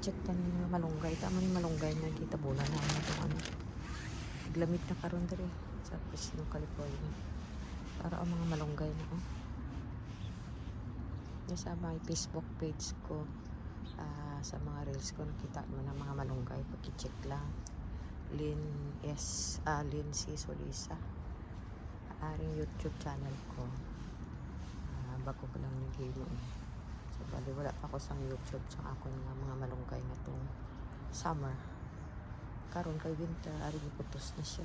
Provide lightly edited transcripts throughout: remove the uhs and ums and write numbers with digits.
check pa ni mga malunggay. Tama ni malunggay na kita bola na itong ano. Lamig na karon diri sa Fresno, California. Para ang mga malunggay na sa my Facebook page ko, sa mga reels ko nakita mo ng mga malunggay. Pag-check lang Lynn C. Solisa, aring YouTube channel ko. Bago ko lang nag-hilo so bali wala pa ako sa YouTube sa ako nga mga malunggay na tong summer. Karon kay winter ari giputos na siya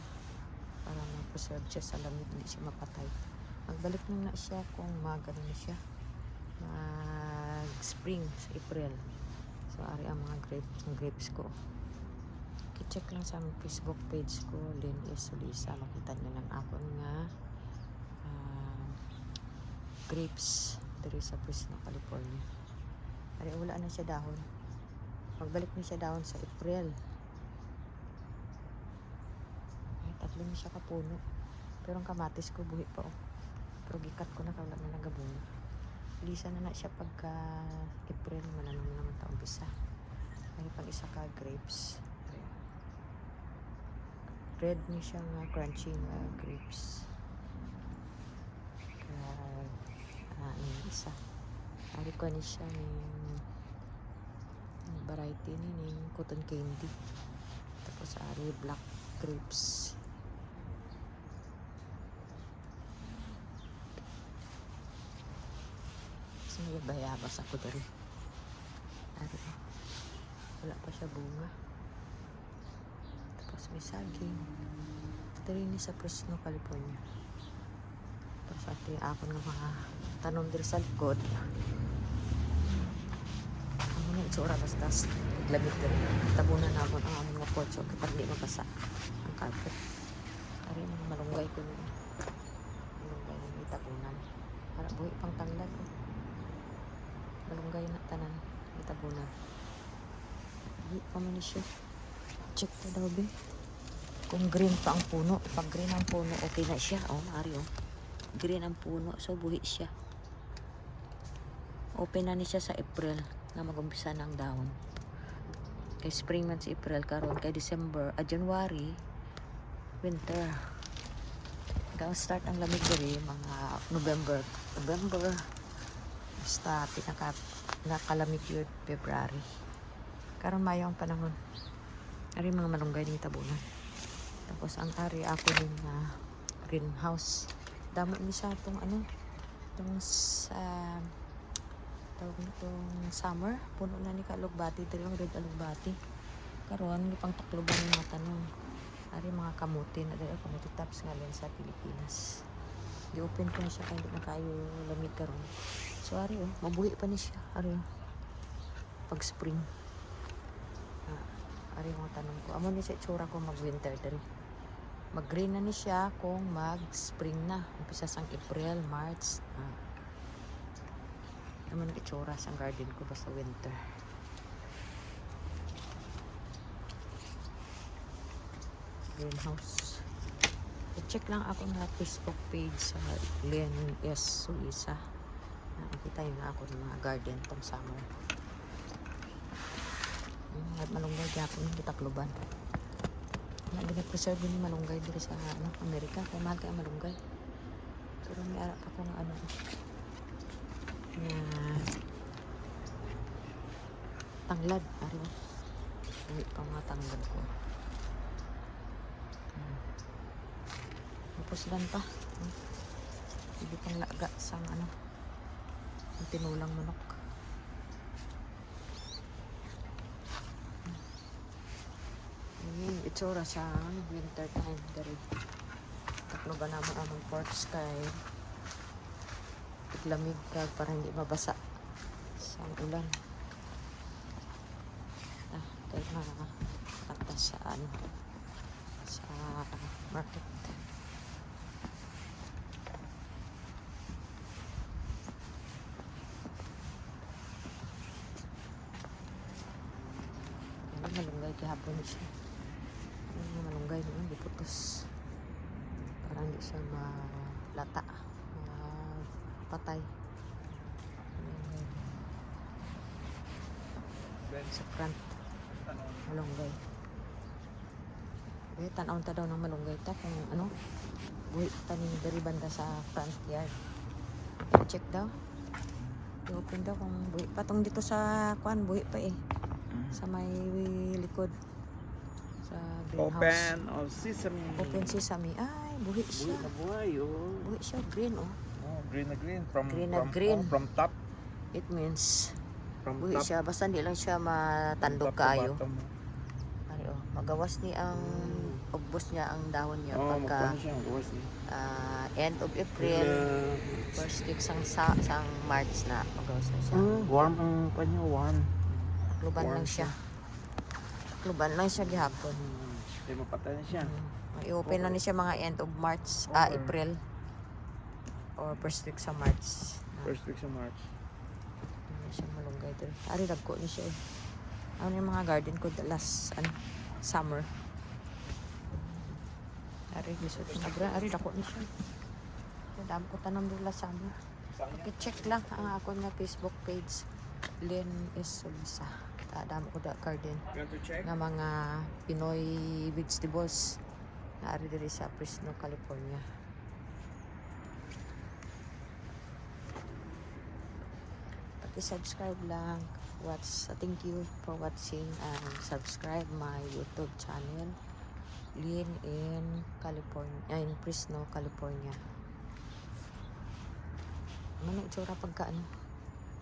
para ma-preserve siya sa lamig, hindi siya mapatay. Magbalik na siya kung magano na siya mag spring sa April. So ari ang mga grapes ko. I-check lang sa Facebook page ko, Lynn S. Solisa, makita na lang ako nga grapes diri sa Fresno, California. Ari wala na siya dahon. Magbalik na siya dahon sa April. Tatlo na siya kapuno. Pero ang kamatis ko buhi pa Pero gikat ko na kawala na nagabunga. Lisa na siya pagka April, mananong naman taong bisa. Ay pag isa ka grapes. Red ni siya nga crunchy nga grapes. Isa. Ari ko ni siya ning variety ning cotton candy. Tapos ari black grapes. So may bayabas ako dali. Ari. Wala pa siya bunga. Tapos may saging. Dali ni sa Fresno, California. Tapos ati ako nga mga tanom diri sa likod. Ano na itsura bastas. Lamig diri. Tabunan na ako ang aming mga porch kapag di mabasa ang carpet. Ari mga malunggay ko na. Malunggay na itabunan. Para buhi pang tanglad. Malunggay na tanan. Itabunan. Di pa man siya. Check pa daw be. Kung green pa ang puno. Pag green ang puno, okay na siya. Ari green ang puno, so buhi siya. Open na ni siya sa April na mag-umpisa ng dahon. Kay spring man si April karon, kay December, January, winter. Hanggang start ang lamig diri mga November, basta nakalamig yun February. Karon Mayo ang panahon. Ari mga malunggay ni tabunan. Tapos ang ari ako din na greenhouse. Damo ni siya itong itong sa tawag nitong summer. Puno na ni kalugbati. Dito yung red alugbati. Karoon, may pang takloban ng mga tanong. Ari mga kamuti na dahil kamuti tops nga lang sa Pilipinas. Di-open ko na siya kaya hindi na kayo lamig karoon. So ari mabuhi pa ni siya. Ari pag spring. Ari mga tanong ko. Amo ni sa itsura ko mag-winter dali. Mag-green na ni siya kung mag-spring na. Umpisa sang April, March. Naman ang itsura sa garden ko basta winter. Greenhouse. I-check lang ako na Facebook page sa Lynn S. Solisa. Nakikita yun na ako ng mga garden tong summer. Malunggay gyapon kita kluban. Gina-preserve ni malunggay dito sa Amerika. Kaya mahal kayo malunggay. Pero may arap ako ng na tanglad. Hindi pa mga tanglad ko. Tapos lang pa. Hindi pang laga sa ang tinulang manok. Yung itsura sa winter time dari taklo ba naman ang porch kay lamig ka para hindi mabasa sa ulan kaya atas sa sa market. Malunggay kahapon siya. Malunggay naman, diputos. Para hindi siya malata, mapatay. Sa front. malunggay. Eh, tanaw ta daw ng malunggay ta kung ano. Buhi ta ni dari banda sa front yard. I-check daw. I-open daw kung buhi. Patong dito sa kuan, buhi pa eh. Sa may likod. Sa greenhouse. Open of sesame. Open sesame. Ay, buhi Buhay siya. na buhay, oh. Buhi siya, green oh. Oh, green na green. From, Green na from, green. Oh, from top. It means From buhi top. siya. Basta hindi lang siya From matandog top to kayo. bottom. Ari oh, magawas ni ang ugbos niya ang dahon niya Oh, pagka magpano siya. Gawas niya. end of April, first week sang March na magawas na siya. Warm ang kanya, warm. Kluban warm lang siya. Kluban lang siya gihapon. Hindi mapatay na siya. I-open na ni siya mga end of March, April or first week sa March. First week sa March. Hindi siya malunggay dito. Ari dagko ni siya eh. Ano yung mga garden ko last summer. Ari lisod na sobra. Ari dako ni siya. Dami ko tanong doon last summer. I-check lang ang ako na Facebook page. Lynn S. Solisa. Dami ko da garden. You want to check? Nga mga Pinoy vegetables na ari diri sa Fresno, California. Paki-subscribe lang. Thank you for watching and subscribe my YouTube channel. Lynn in California, in Fresno, California. Ano itsura pagka ano?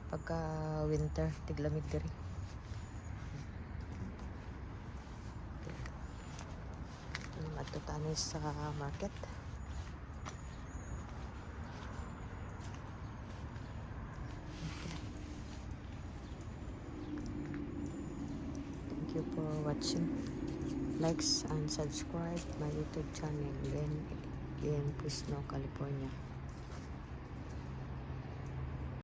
Pagka winter, tiglamig diri. Adto tanis sa market. Thank you for watching. Likes and subscribe my YouTube channel in Fresno, California.